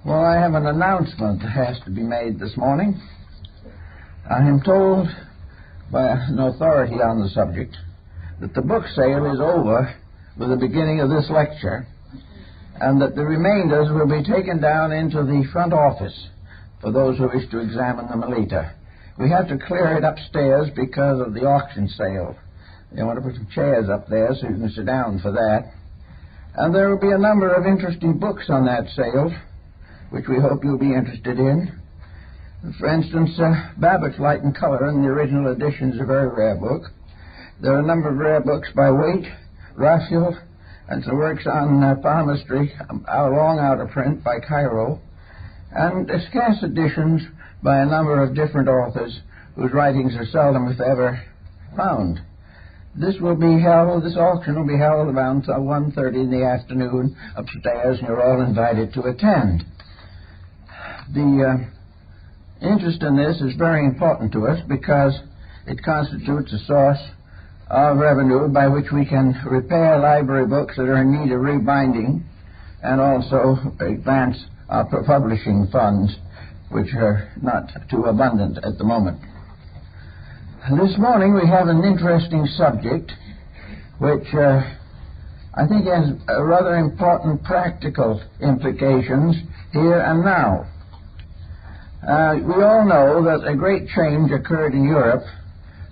Well, I have an announcement that has to be made this morning. I am told by an authority on the subject that the book sale is over with the beginning of this lecture, and that the remainders will be taken down into the front office for those who wish to examine them later. We have to clear it upstairs because of the auction sale. They want to put some chairs up there so you can sit down for that. And there will be a number of interesting books on that sale, which we hope you'll be interested in. For instance, Babbitt's Light and Color in the original edition is a very rare book. There are a number of rare books by Waite, Raphael, and some works on palmistry, long out of print by Cairo, and scarce editions by a number of different authors whose writings are seldom, if ever, found. This auction will be held around 1:30 in the afternoon upstairs, and you're all invited to attend. The interest in this is very important to us because it constitutes a source of revenue by which we can repair library books that are in need of rebinding and also advance our publishing funds, which are not too abundant at the moment. This morning we have an interesting subject which I think has rather important practical implications here and now. We all know that a great change occurred in Europe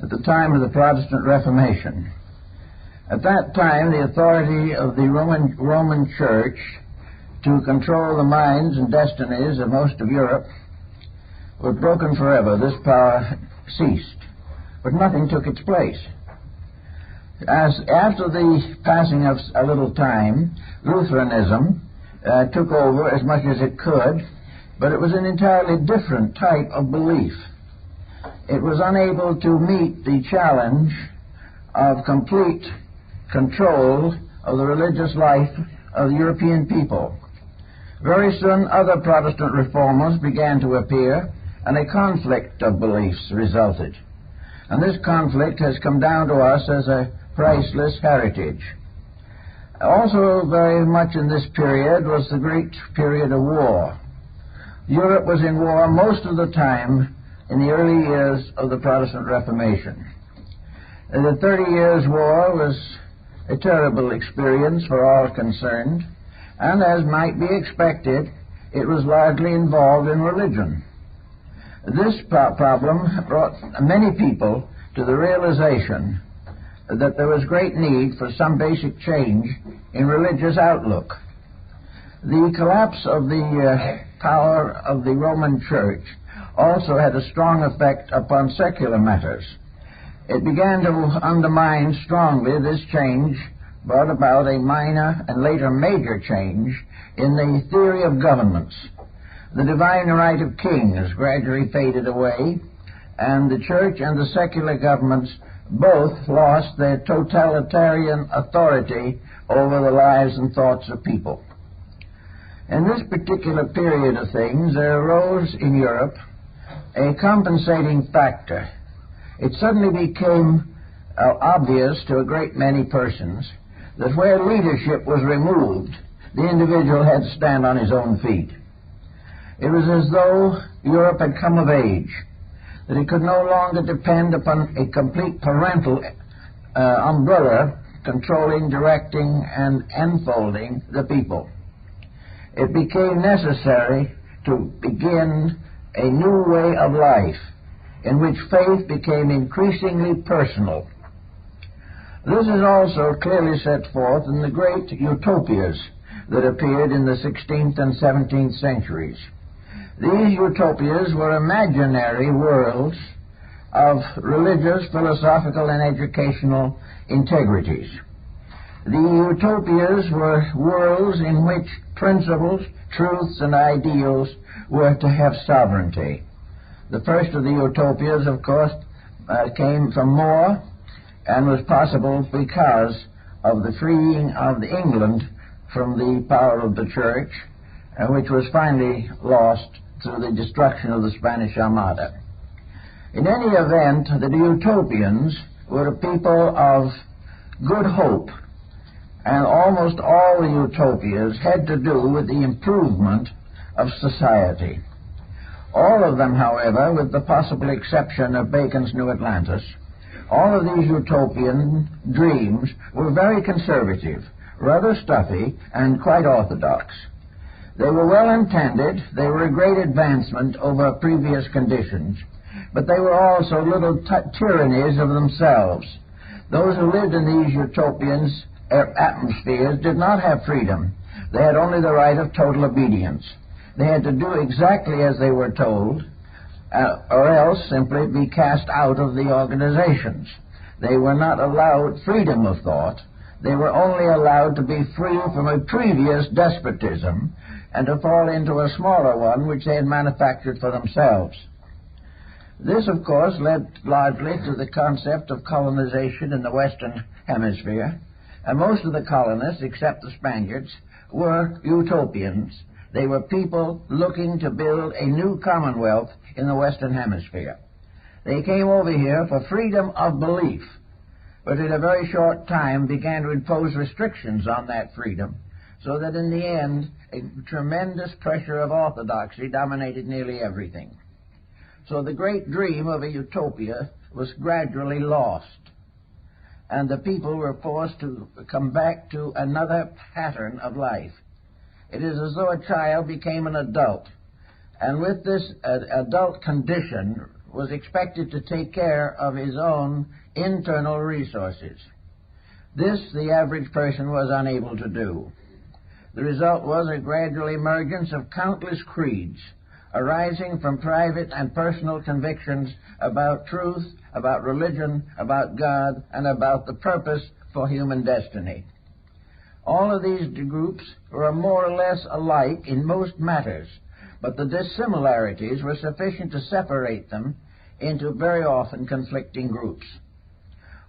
at the time of the Protestant Reformation. At that time, the authority of the Roman Church to control the minds and destinies of most of Europe was broken forever. This power ceased, but nothing took its place. After the passing of a little time, Lutheranism took over as much as it could, but it was an entirely different type of belief. It was unable to meet the challenge of complete control of the religious life of the European people. Very soon other Protestant reformers began to appear, and a conflict of beliefs resulted. And this conflict has come down to us as a priceless heritage. Also very much in this period was the great period of war. Europe was in war most of the time in the early years of the Protestant Reformation. The 30 Years' War was a terrible experience for all concerned, and as might be expected, it was largely involved in religion. This problem brought many people to the realization that there was great need for some basic change in religious outlook. The collapse of the power of the Roman Church also had a strong effect upon secular matters. It began to undermine strongly. This change brought about a minor and later major change in the theory of governments. The divine right of kings gradually faded away, and the church and the secular governments both lost their totalitarian authority over the lives and thoughts of people. In this particular period of things, there arose in Europe a compensating factor. It suddenly became obvious to a great many persons that where leadership was removed, the individual had to stand on his own feet. It was as though Europe had come of age, that it could no longer depend upon a complete parental umbrella controlling, directing, and enfolding the people. It became necessary to begin a new way of life in which faith became increasingly personal. This is also clearly set forth in the great utopias that appeared in the 16th and 17th centuries. These utopias were imaginary worlds of religious, philosophical, and educational integrities. The utopias were worlds in which principles, truths, and ideals were to have sovereignty. The first of the utopias, of course, came from More and was possible because of the freeing of England from the power of the Church, which was finally lost through the destruction of the Spanish Armada. In any event, the utopians were a people of good hope, and almost all the utopias had to do with the improvement of society. All of them, however, with the possible exception of Bacon's New Atlantis, all of these utopian dreams were very conservative, rather stuffy, and quite orthodox. They were well intended, they were a great advancement over previous conditions, but they were also little tyrannies of themselves. Those who lived in these utopians atmospheres did not have freedom. They had only the right of total obedience. They had to do exactly as they were told, or else simply be cast out of the organizations. They were not allowed freedom of thought. They were only allowed to be free from a previous despotism and to fall into a smaller one which they had manufactured for themselves. This, of course, led largely to the concept of colonization in the Western Hemisphere, and most of the colonists, except the Spaniards, were utopians. They were people looking to build a new commonwealth in the Western Hemisphere. They came over here for freedom of belief, but in a very short time began to impose restrictions on that freedom, so that in the end a tremendous pressure of orthodoxy dominated nearly everything. So the great dream of a utopia was gradually lost, and the people were forced to come back to another pattern of life. It is as though a child became an adult, and with this adult condition was expected to take care of his own internal resources. This the average person was unable to do. The result was a gradual emergence of countless creeds, arising from private and personal convictions about truth, about religion, about God, and about the purpose for human destiny. All of these groups were more or less alike in most matters, but the dissimilarities were sufficient to separate them into very often conflicting groups.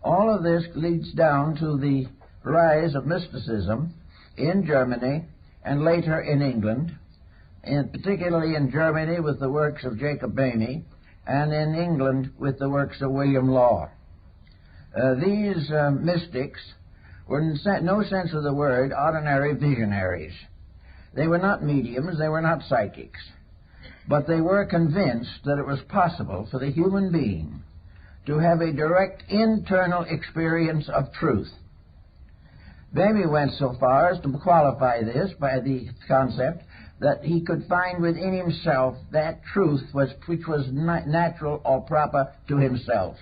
All of this leads down to the rise of mysticism in Germany and later in England, and particularly in Germany with the works of Jacob Boehme, and in England with the works of William Law. These mystics were in no sense of the word ordinary visionaries. They were not mediums, they were not psychics, but they were convinced that it was possible for the human being to have a direct internal experience of truth. Boehme went so far as to qualify this by the concept that he could find within himself that truth which was natural or proper to himself.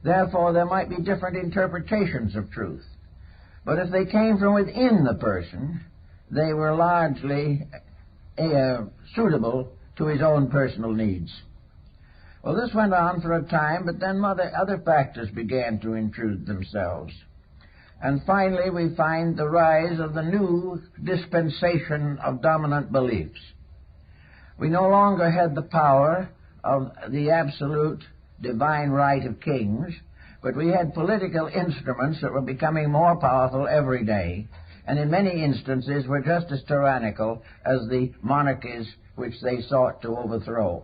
Therefore, there might be different interpretations of truth. But if they came from within the person, they were largely suitable to his own personal needs. Well, this went on for a time, but then other factors began to intrude themselves. And finally, we find the rise of the new dispensation of dominant beliefs. We no longer had the power of the absolute divine right of kings, but we had political instruments that were becoming more powerful every day, and in many instances were just as tyrannical as the monarchies which they sought to overthrow.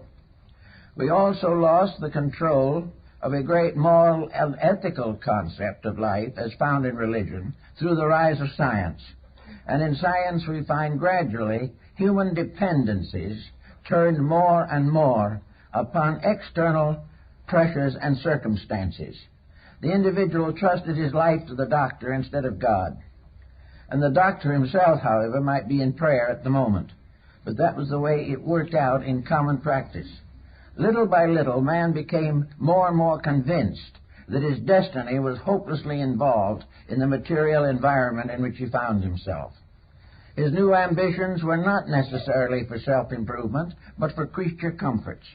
We also lost the control of a great moral and ethical concept of life as found in religion through the rise of science. And in science we find gradually human dependencies turned more and more upon external pressures and circumstances. The individual trusted his life to the doctor instead of God. And the doctor himself, however, might be in prayer at the moment. But that was the way it worked out in common practice. Little by little, man became more and more convinced that his destiny was hopelessly involved in the material environment in which he found himself. His new ambitions were not necessarily for self-improvement, but for creature comforts.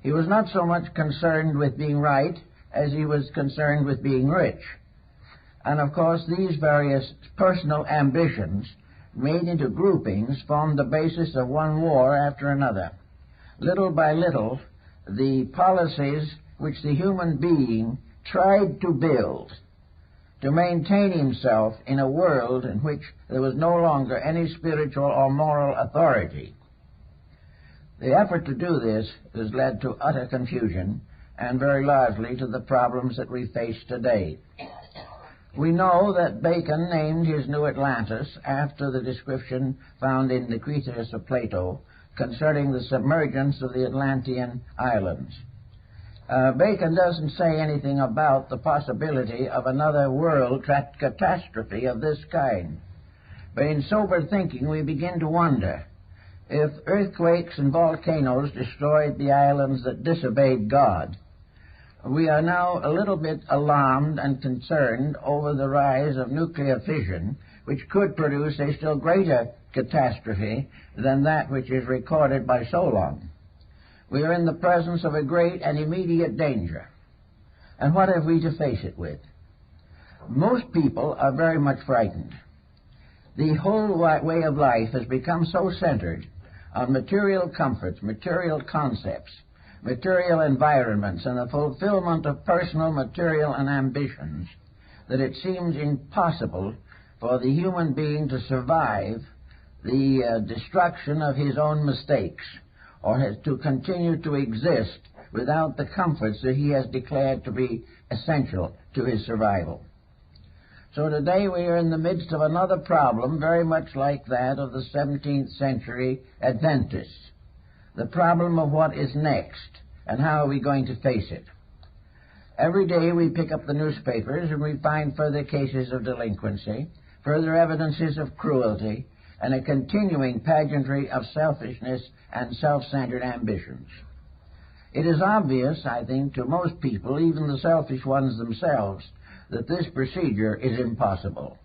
He was not so much concerned with being right as he was concerned with being rich. And of course, these various personal ambitions, made into groupings, formed the basis of one war after another. Little by little, the policies which the human being tried to build to maintain himself in a world in which there was no longer any spiritual or moral authority. The effort to do this has led to utter confusion and very largely to the problems that we face today. We know that Bacon named his New Atlantis after the description found in the Critias of Plato concerning the submergence of the Atlantean islands. Bacon doesn't say anything about the possibility of another world catastrophe of this kind. But in sober thinking, we begin to wonder if earthquakes and volcanoes destroyed the islands that disobeyed God. We are now a little bit alarmed and concerned over the rise of nuclear fission, which could produce a still greater catastrophe than that which is recorded by Solon. We are in the presence of a great and immediate danger. And what have we to face it with? Most people are very much frightened. The whole way of life has become so centered on material comforts, material concepts, material environments, and the fulfillment of personal material and ambitions that it seems impossible for the human being to survive the destruction of his own mistakes, or has to continue to exist without the comforts that he has declared to be essential to his survival. So today we are in the midst of another problem very much like that of the 17th century Adventists, the problem of what is next and how are we going to face it. Every day we pick up the newspapers and we find further cases of delinquency, further evidences of cruelty, and a continuing pageantry of selfishness and self-centered ambitions. It is obvious, I think, to most people, even the selfish ones themselves, that this procedure is impossible.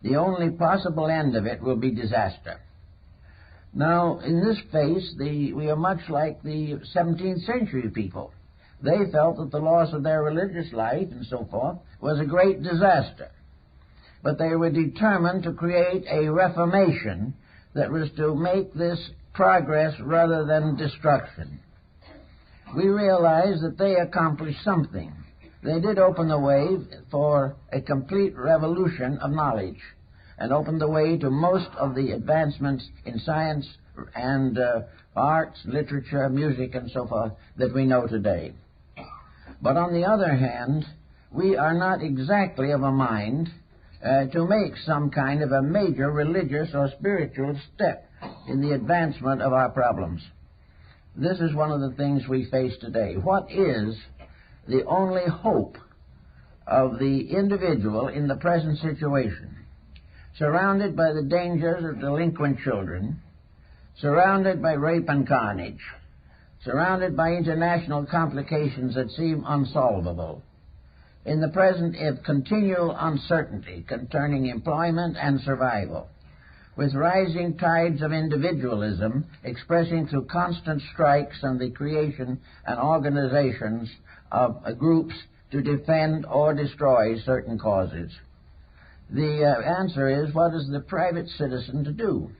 The only possible end of it will be disaster. Now, in this case, we are much like the 17th century people. They felt that the loss of their religious life and so forth was a great disaster. But they were determined to create a reformation that was to make this progress rather than destruction. We realize that they accomplished something. They did open the way for a complete revolution of knowledge and opened the way to most of the advancements in science and arts, literature, music, and so forth that we know today. But on the other hand, we are not exactly of a mind to make some kind of a major religious or spiritual step in the advancement of our problems. This is one of the things we face today. What is the only hope of the individual in the present situation? Surrounded by the dangers of delinquent children, surrounded by rape and carnage, surrounded by international complications that seem unsolvable, in the present of continual uncertainty concerning employment and survival, with rising tides of individualism expressing through constant strikes and the creation and organizations of groups to defend or destroy certain causes. The answer is, what is the private citizen to do?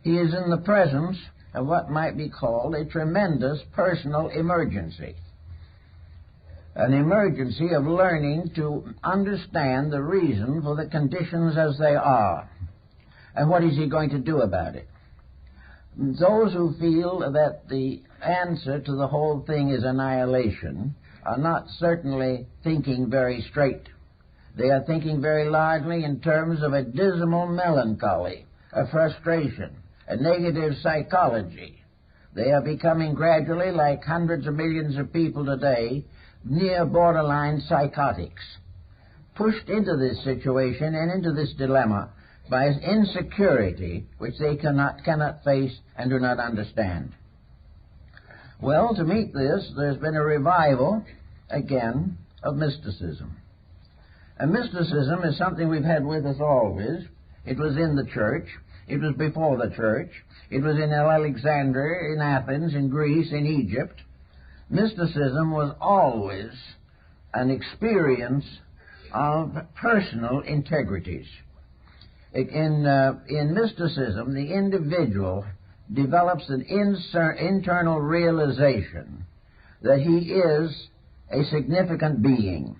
He is in the presence of what might be called a tremendous personal emergency. An emergency of learning to understand the reason for the conditions as they are. And what is he going to do about it? Those who feel that the answer to the whole thing is annihilation are not certainly thinking very straight. They are thinking very largely in terms of a dismal melancholy, a frustration, a negative psychology. They are becoming gradually, like hundreds of millions of people today, near borderline psychotics, pushed into this situation and into this dilemma by insecurity which they cannot face and do not understand. Well, to meet this, there's been a revival, again, of mysticism. And mysticism is something we've had with us always. It was in the church. It was before the church. It was in Alexandria, in Athens, in Greece, in Egypt. Mysticism was always an experience of personal integrities. In mysticism, the individual develops an internal realization that he is a significant being,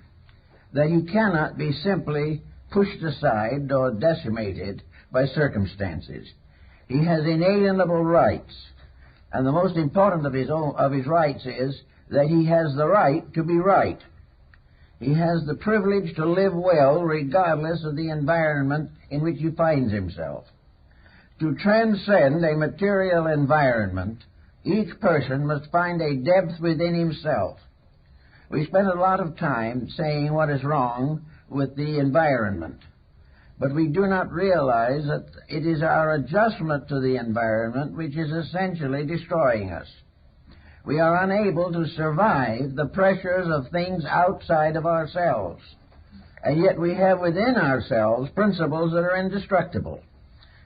that he cannot be simply pushed aside or decimated by circumstances. He has inalienable rights, and the most important of his rights is that he has the right to be right. He has the privilege to live well regardless of the environment in which he finds himself, To transcend a material environment, each person must find a depth within himself. We spend a lot of time saying what is wrong with the environment, but we do not realize that it is our adjustment to the environment which is essentially destroying us. We are unable to survive the pressures of things outside of ourselves, and yet we have within ourselves principles that are indestructible.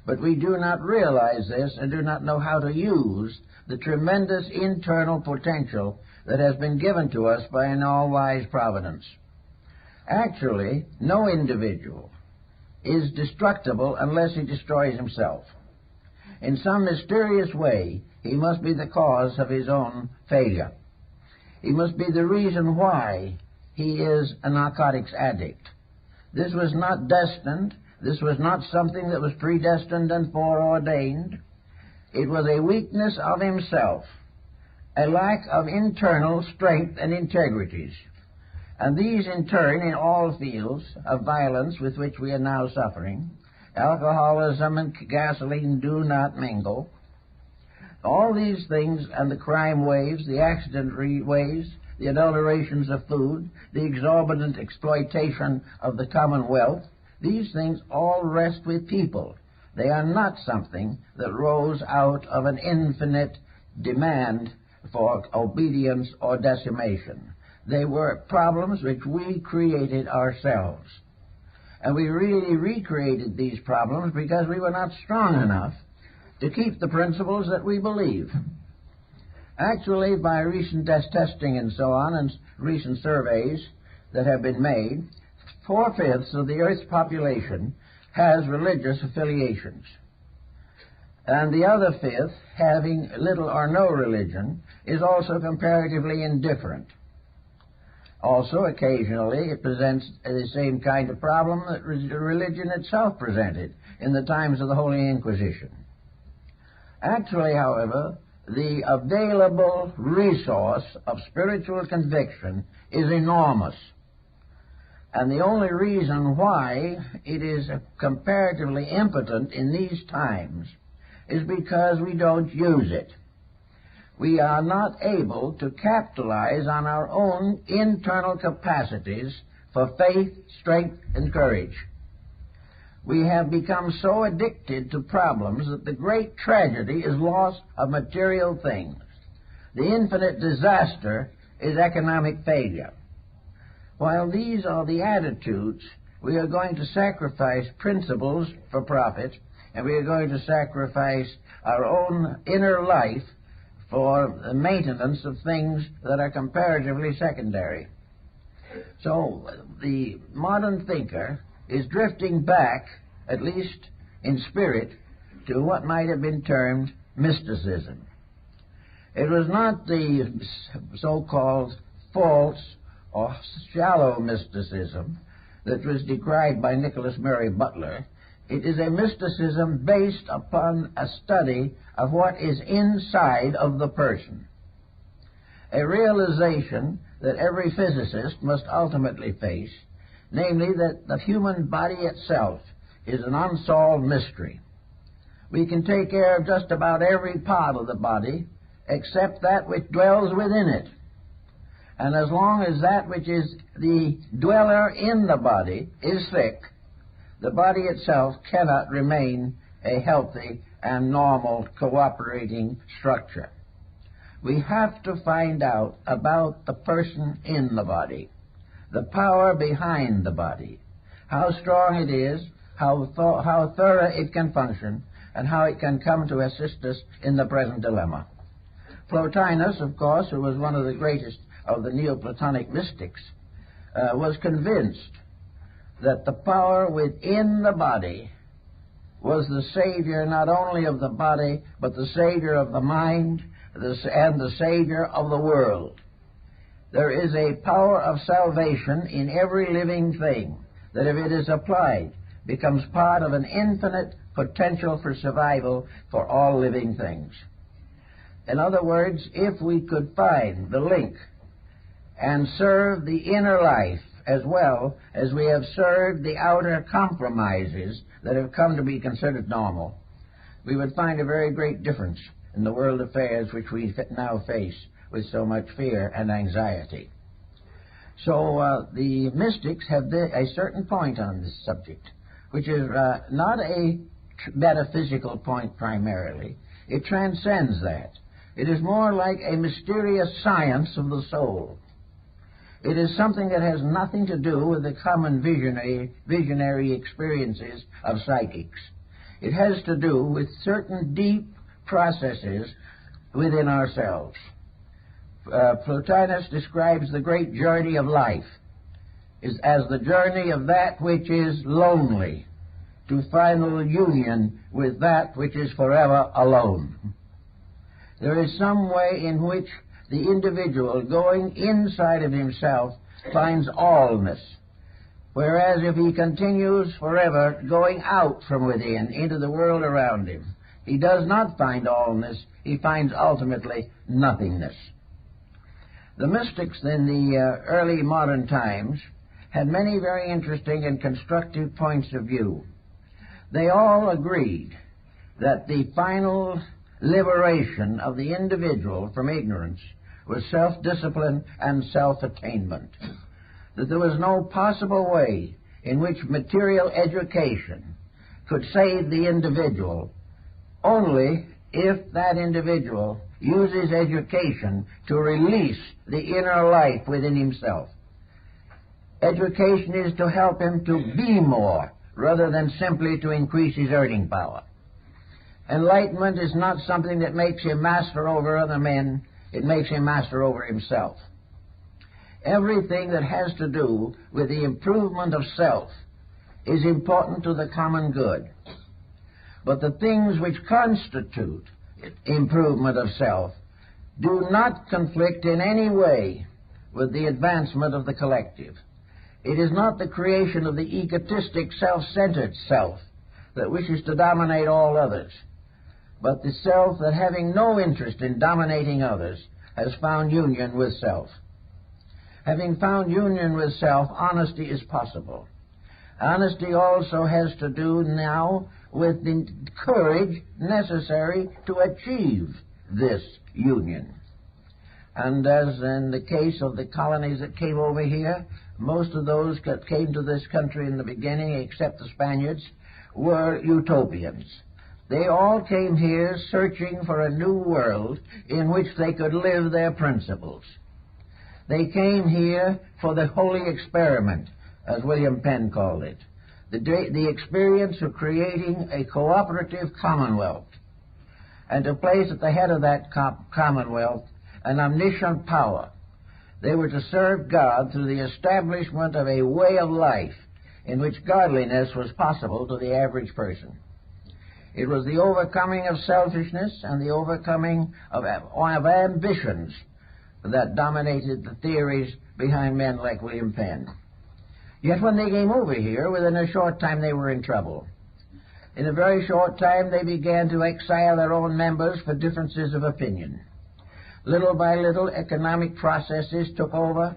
But we do not realize this and do not know how to use the tremendous internal potential that has been given to us by an all-wise providence. Actually, no individual is destructible unless he destroys himself. In some mysterious way, he must be the cause of his own failure. He must be the reason why he is a narcotics addict. This was not destined. This was not something that was predestined and foreordained. It was a weakness of himself, a lack of internal strength and integrities. And these, in turn, in all fields of violence with which we are now suffering, alcoholism and gasoline do not mingle. All these things, and the crime waves, the accident waves, the adulterations of food, the exorbitant exploitation of the commonwealth, these things all rest with people. They are not something that rose out of an infinite demand for obedience or decimation. They were problems which we created ourselves. And we really recreated these problems because we were not strong enough to keep the principles that we believe. Actually, by recent testing and so on, and recent surveys that have been made, 4/5 of the Earth's population has religious affiliations. And the other fifth, having little or no religion, is also comparatively indifferent. Also, occasionally, it presents the same kind of problem that religion itself presented in the times of the Holy Inquisition. Actually, however, the available resource of spiritual conviction is enormous. And the only reason why it is comparatively impotent in these times is because we don't use it. We are not able to capitalize on our own internal capacities for faith, strength, and courage. We have become so addicted to problems that the great tragedy is loss of material things. The infinite disaster is economic failure. While these are the attitudes, we are going to sacrifice principles for profit, and we are going to sacrifice our own inner life for the maintenance of things that are comparatively secondary. So the modern thinker is drifting back, at least in spirit, to what might have been termed mysticism. It was not the so-called false or shallow mysticism that was decried by Nicholas Mary Butler. It is a mysticism based upon a study of what is inside of the person, a realization that every physicist must ultimately face, namely that the human body itself is an unsolved mystery. We can take care of just about every part of the body except that which dwells within it. And as long as that which is the dweller in the body is sick, the body itself cannot remain a healthy and normal cooperating structure. We have to find out about the person in the body, the power behind the body, how strong it is, how thorough it can function, and how it can come to assist us in the present dilemma. Plotinus, of course, who was one of the greatest of the Neoplatonic mystics, was convinced that the power within the body was the savior not only of the body, but the savior of the mind and the savior of the world. There is a power of salvation in every living thing that, if it is applied, becomes part of an infinite potential for survival for all living things. In other words, if we could find the link and serve the inner life as well as we have served the outer compromises that have come to be considered normal, we would find a very great difference in the world affairs which we now face with so much fear and anxiety. So the mystics have a certain point on this subject, which is not a metaphysical point primarily. It transcends that. It is more like a mysterious science of the soul. It is something that has nothing to do with the common visionary experiences of psychics. It has to do with certain deep processes within ourselves. Plotinus describes the great journey of life as the journey of that which is lonely to final union with that which is forever alone. There is some way in which the individual going inside of himself finds allness, whereas if he continues forever going out from within into the world around him, he does not find allness, he finds ultimately nothingness. The mystics in the early modern times had many very interesting and constructive points of view. They all agreed that the final liberation of the individual from ignorance was self-discipline and self-attainment, that there was no possible way in which material education could save the individual, only if that individual uses education to release the inner life within himself. Education is to help him to be more rather than simply to increase his earning power. Enlightenment is not something that makes him master over other men, it makes him master over himself. Everything that has to do with the improvement of self is important to the common good. But the things which constitute improvement of self do not conflict in any way with the advancement of the collective. It is not the creation of the egotistic, self-centered self that wishes to dominate all others, but the self that, having no interest in dominating others, has found union with self. Having found union with self, honesty is possible. Honesty also has to do now with the courage necessary to achieve this union. And as in the case of the colonies that came over here, most of those that came to this country in the beginning, except the Spaniards, were utopians. They all came here searching for a new world in which they could live their principles. They came here for the holy experiment, as William Penn called it, the experience of creating a cooperative commonwealth, and to place at the head of that commonwealth an omniscient power. They were to serve God through the establishment of a way of life in which godliness was possible to the average person. It was the overcoming of selfishness and the overcoming of ambitions that dominated the theories behind men like William Penn. Yet when they came over here, within a short time they were in trouble. In a very short time they began to exile their own members for differences of opinion. Little by little, economic processes took over,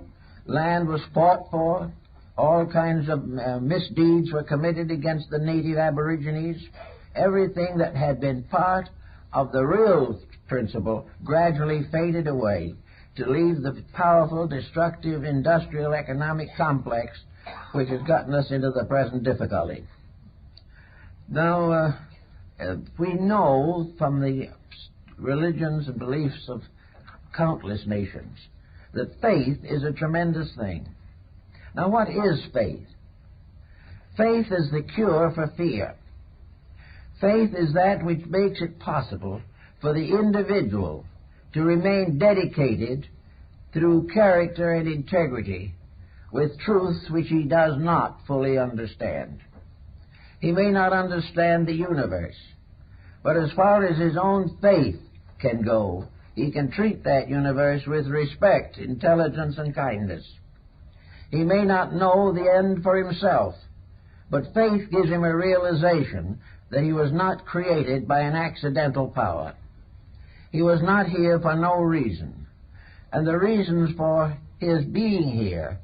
land was fought for, all kinds of misdeeds were committed against the native aborigines. Everything that had been part of the real principle gradually faded away to leave the powerful, destructive, industrial, economic complex which has gotten us into the present difficulty. Now, we know from the religions and beliefs of countless nations that faith is a tremendous thing. Now, what is faith? Faith is the cure for fear. Faith is that which makes it possible for the individual to remain dedicated through character and integrity with truths which he does not fully understand. He may not understand the universe, but as far as his own faith can go, he can treat that universe with respect, intelligence, and kindness. He may not know the end for himself, but faith gives him a realization that he was not created by an accidental power. He was not here for no reason, and the reasons for his being here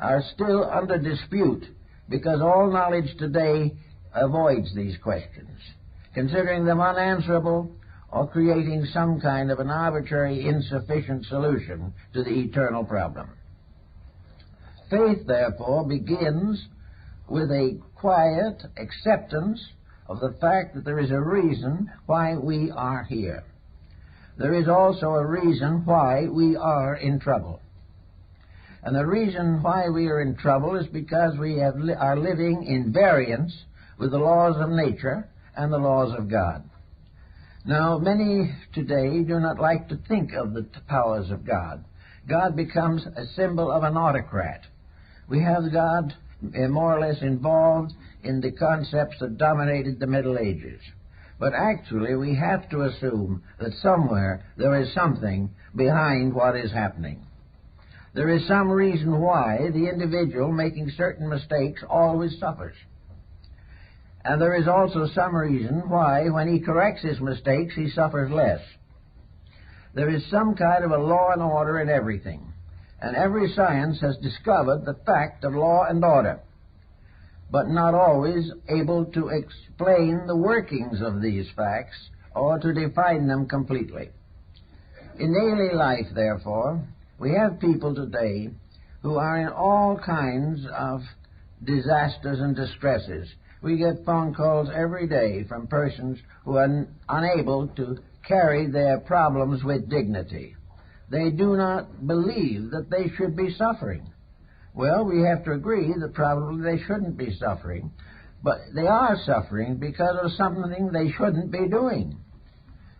are still under dispute because all knowledge today avoids these questions. considering them unanswerable, or creating some kind of an arbitrary, insufficient solution to the eternal problem. Faith, therefore, begins with a quiet acceptance of the fact that there is a reason why we are here. There is also a reason why we are in trouble. And the reason why we are in trouble is because we are living in variance with the laws of nature and the laws of God. Now, many today do not like to think of the powers of God. God becomes a symbol of an autocrat. We have God more or less involved in the concepts that dominated the Middle Ages. But actually, we have to assume that somewhere there is something behind what is happening. There is some reason why the individual making certain mistakes always suffers. And there is also some reason why, when he corrects his mistakes, he suffers less. There is some kind of a law and order in everything, and every science has discovered the fact of law and order, but not always able to explain the workings of these facts or to define them completely. In daily life, therefore, we have people today who are in all kinds of disasters and distresses. We get phone calls every day from persons who are unable to carry their problems with dignity. They do not believe that they should be suffering. Well, we have to agree that probably they shouldn't be suffering, but they are suffering because of something they shouldn't be doing.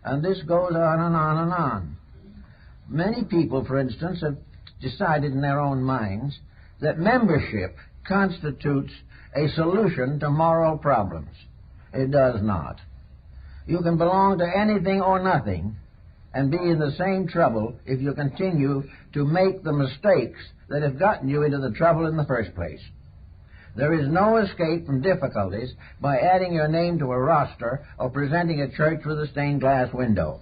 And this goes on and on and on. Many people, for instance, have decided in their own minds that membership constitutes a solution to moral problems. It does not. You can belong to anything or nothing and be in the same trouble if you continue to make the mistakes that have gotten you into the trouble in the first place. There is no escape from difficulties by adding your name to a roster or presenting a church with a stained glass window.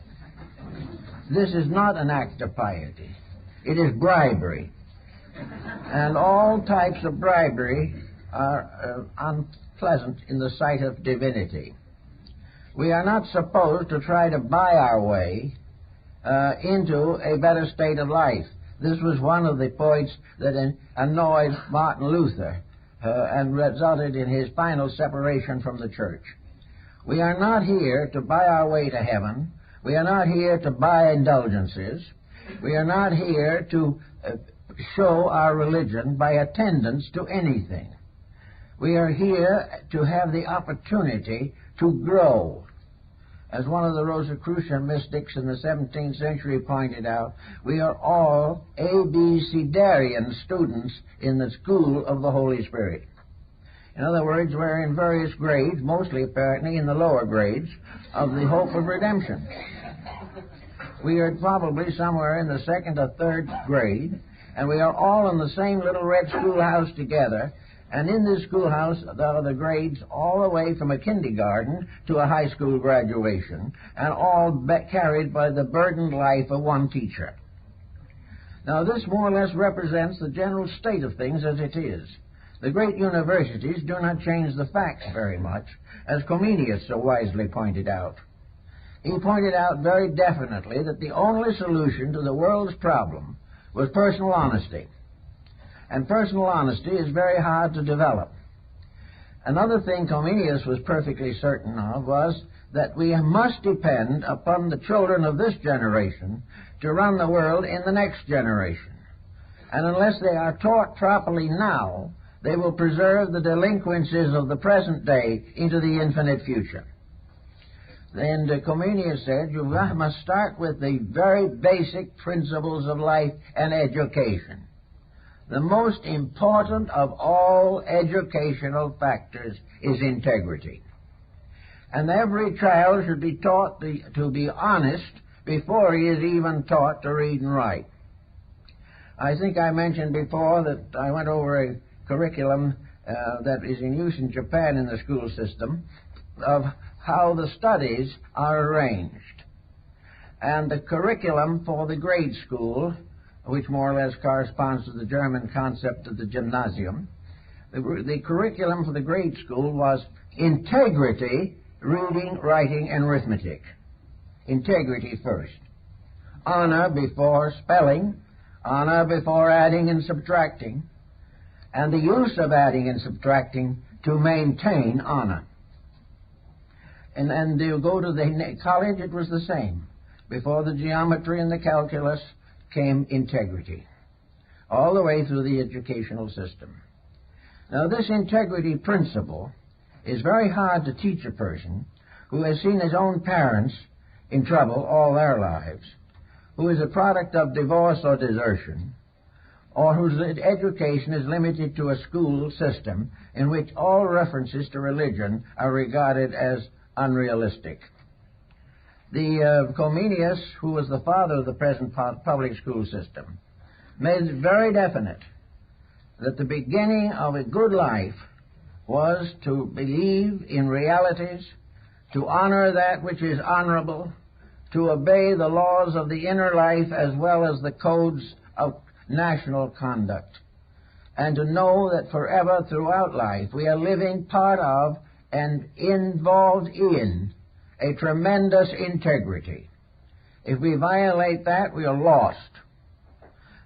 This is not an act of piety. It is bribery. And all types of bribery are unpleasant in the sight of divinity. We are not supposed to try to buy our way into a better state of life. This was one of the points that annoyed Martin Luther and resulted in his final separation from the church. We are not here to buy our way to heaven. We are not here to buy indulgences. We are not here to show our religion by attendance to anything. We are here to have the opportunity to grow. As one of the Rosicrucian mystics in the 17th century pointed out, we are all abecedarian students in the school of the Holy Spirit. In other words, we're in various grades, mostly apparently in the lower grades, of the hope of redemption. We are probably somewhere in the second or third grade, and we are all in the same little red schoolhouse together. And in this schoolhouse are the grades all the way from a kindergarten to a high school graduation, and all carried by the burdened life of one teacher. Now, this more or less represents the general state of things as it is. The great universities do not change the facts very much, as Comenius so wisely pointed out. He pointed out very definitely that the only solution to the world's problem was personal honesty. And personal honesty is very hard to develop. Another thing Comenius was perfectly certain of was that we must depend upon the children of this generation to run the world in the next generation. And unless they are taught properly now, they will preserve the delinquencies of the present day into the infinite future. Then Comenius said, you must start with the very basic principles of life and education. The most important of all educational factors is integrity. And every child should be taught to be honest before he is even taught to read and write. I think I mentioned before that I went over a curriculum that is in use in Japan in the school system of how the studies are arranged. And the curriculum for the grade school, which more or less corresponds to the German concept of the gymnasium, the curriculum for the grade school was integrity reading, writing, and arithmetic. Integrity first. Honor before spelling, honor before adding and subtracting, and the use of adding and subtracting to maintain honor. And you go to the college, it was the same. Before the geometry and the calculus came integrity, all the way through the educational system. Now, this integrity principle is very hard to teach a person who has seen his own parents in trouble all their lives, who is a product of divorce or desertion, or whose education is limited to a school system in which all references to religion are regarded as unrealistic. The Comenius, who was the father of the present public school system, made it very definite that the beginning of a good life was to believe in realities, to honor that which is honorable, to obey the laws of the inner life as well as the codes of national conduct, and to know that forever throughout life we are living part of and involved in a tremendous integrity. If we violate that, we are lost.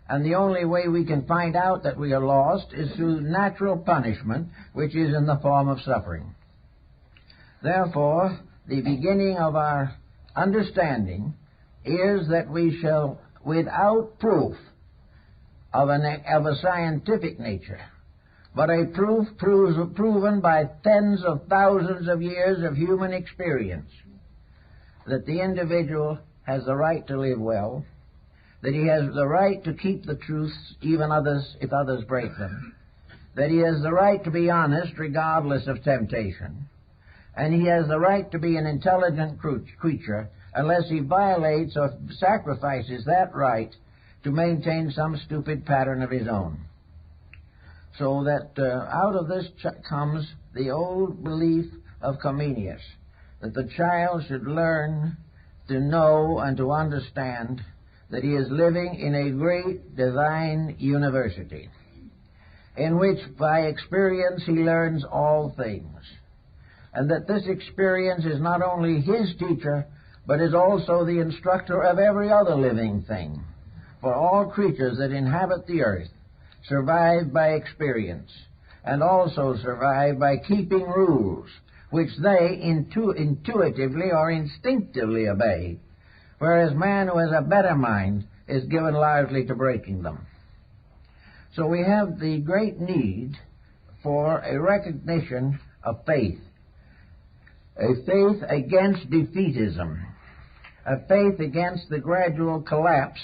And the only way we can find out that we are lost is through natural punishment, which is in the form of suffering. Therefore, the beginning of our understanding is that we shall, without proof of a scientific nature, but a proof proven by tens of thousands of years of human experience, that the individual has the right to live well, that he has the right to keep the truths, even if others break them, that he has the right to be honest regardless of temptation, and he has the right to be an intelligent creature unless he violates or sacrifices that right to maintain some stupid pattern of his own. So that out of this comes the old belief of Comenius, that the child should learn to know and to understand that he is living in a great divine university, in which by experience he learns all things, and that this experience is not only his teacher, but is also the instructor of every other living thing. For all creatures that inhabit the earth survive by experience, and also survive by keeping rules, which they intuitively or instinctively obey, whereas man who has a better mind is given largely to breaking them. So we have the great need for a recognition of faith, a faith against defeatism, a faith against the gradual collapse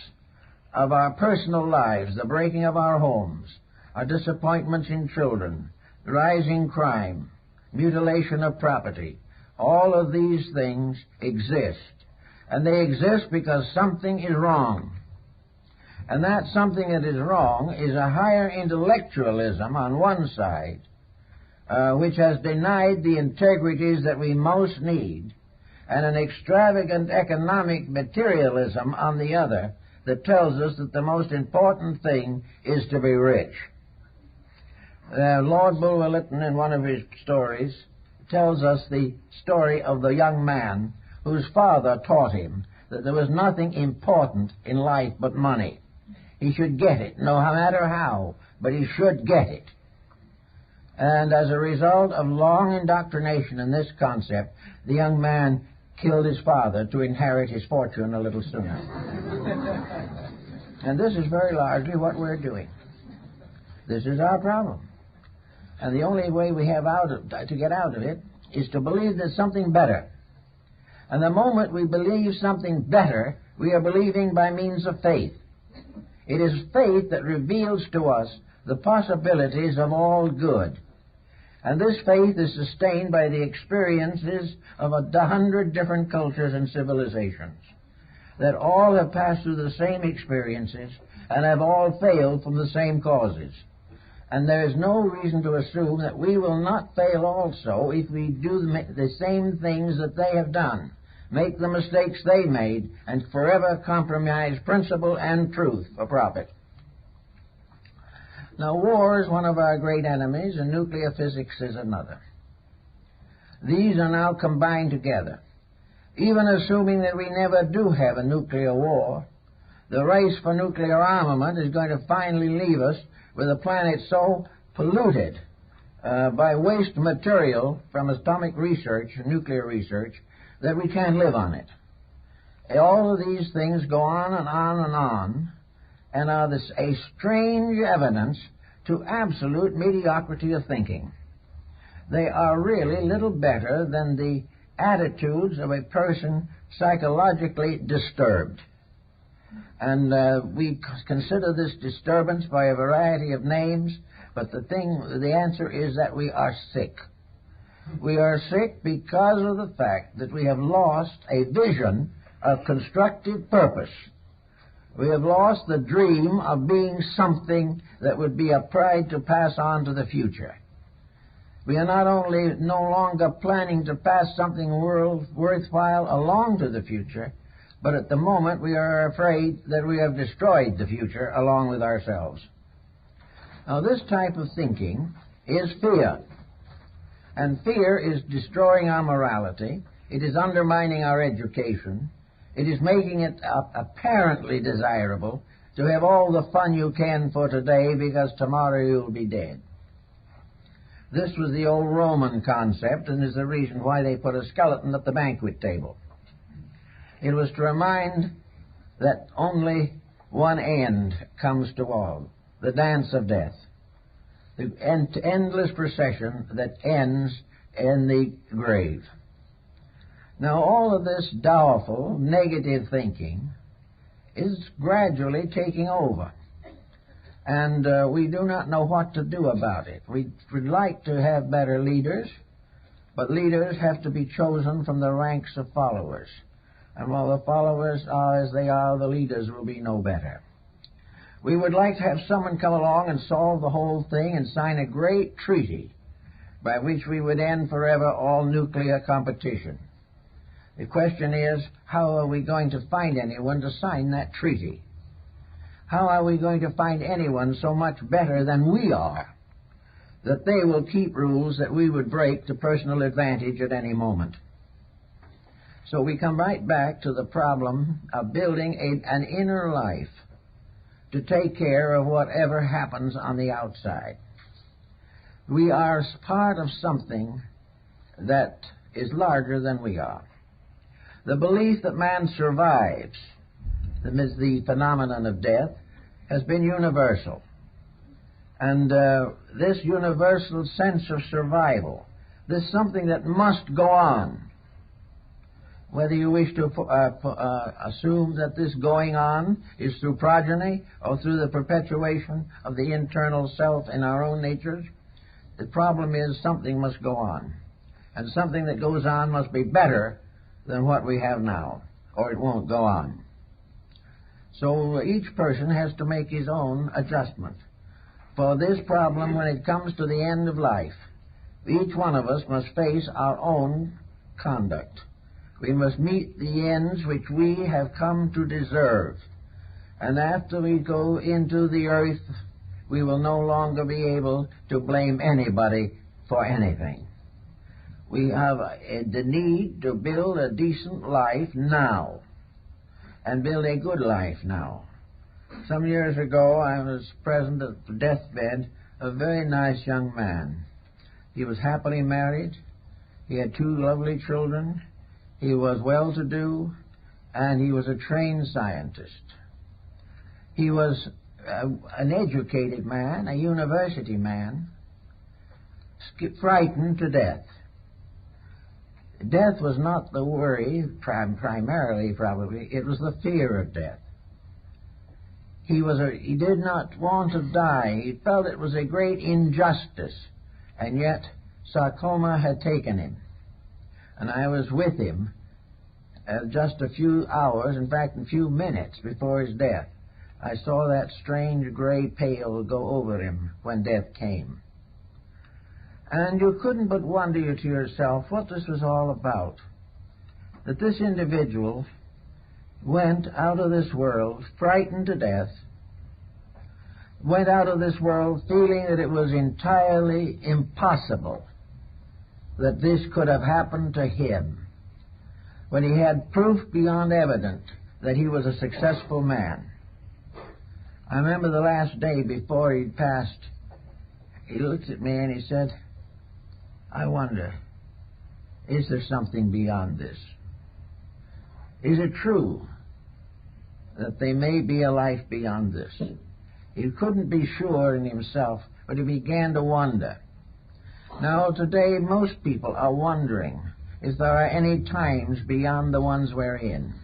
of our personal lives, the breaking of our homes, our disappointments in children, rising crime, mutilation of property. All of these things exist. And they exist because something is wrong. And that something that is wrong is a higher intellectualism on one side, which has denied the integrities that we most need, and an extravagant economic materialism on the other that tells us that the most important thing is to be rich. Lord Bulwer-Lytton, in one of his stories, tells us the story of the young man whose father taught him that there was nothing important in life but money. He should get it, no matter how, but he should get it. And as a result of long indoctrination in this concept, the young man killed his father to inherit his fortune a little sooner. And this is very largely what we're doing. This is our problem. And the only way we have to get out of it is to believe there's something better. And the moment we believe something better, we are believing by means of faith. It is faith that reveals to us the possibilities of all good. And this faith is sustained by the experiences of 100 different cultures and civilizations, that all have passed through the same experiences and have all failed from the same causes. And there is no reason to assume that we will not fail also if we do the same things that they have done, make the mistakes they made, and forever compromise principle and truth for profit. Now, war is one of our great enemies, and nuclear physics is another. These are now combined together. Even assuming that we never do have a nuclear war, the race for nuclear armament is going to finally leave us with a planet so polluted by waste material from atomic research, nuclear research, that we can't live on it. All of these things go on and on and on, and are a strange evidence to absolute mediocrity of thinking. They are really little better than the attitudes of a person psychologically disturbed. And we consider this disturbance by a variety of names, but the answer is that we are sick. We are sick because of the fact that we have lost a vision of constructive purpose. We have lost the dream of being something that would be a pride to pass on to the future. We are not only no longer planning to pass something worthwhile along to the future, but at the moment we are afraid that we have destroyed the future along with ourselves. Now, this type of thinking is fear. And fear is destroying our morality. It is undermining our education. It is making it apparently desirable to have all the fun you can for today because tomorrow you'll be dead. This was the old Roman concept and is the reason why they put a skeleton at the banquet table. It was to remind that only one end comes to all, the dance of death, the endless procession that ends in the grave. Now, all of this doubtful, negative thinking is gradually taking over, and we do not know what to do about it. We'd like to have better leaders, but leaders have to be chosen from the ranks of followers. And while the followers are as they are, the leaders will be no better. We would like to have someone come along and solve the whole thing and sign a great treaty by which we would end forever all nuclear competition. The question is, how are we going to find anyone to sign that treaty? How are we going to find anyone so much better than we are that they will keep rules that we would break to personal advantage at any moment? So we come right back to the problem of building an inner life to take care of whatever happens on the outside. We are part of something that is larger than we are. The belief that man survives, the phenomenon of death, has been universal. And this universal sense of survival, this something that must go on, whether you wish to assume that this going on is through progeny or through the perpetuation of the internal self in our own natures, the problem is something must go on. And something that goes on must be better than what we have now, or it won't go on. So each person has to make his own adjustment. For this problem, when it comes to the end of life, each one of us must face our own conduct. We must meet the ends which we have come to deserve. And after we go into the earth, we will no longer be able to blame anybody for anything. We have the need to build a decent life now, and build a good life now. Some years ago, I was present at the deathbed of a very nice young man. He was happily married. He had 2 lovely children. He was well-to-do, and he was a trained scientist. He was an educated man, a university man, frightened to death. Death was not the worry, primarily probably. It was the fear of death. He did not want to die. He felt it was a great injustice, and yet sarcoma had taken him. And I was with him just a few hours, in fact, a few minutes before his death. I saw that strange gray pale go over him when death came. And you couldn't but wonder to yourself what this was all about. That this individual went out of this world frightened to death, went out of this world feeling that it was entirely impossible that this could have happened to him, when he had proof beyond evidence that he was a successful man. I remember the last day before he passed, he looked at me and he said, I wonder, is there something beyond this? Is it true that there may be a life beyond this? He couldn't be sure in himself, but he began to wonder. Now, today, most people are wondering if there are any times beyond the ones we're in.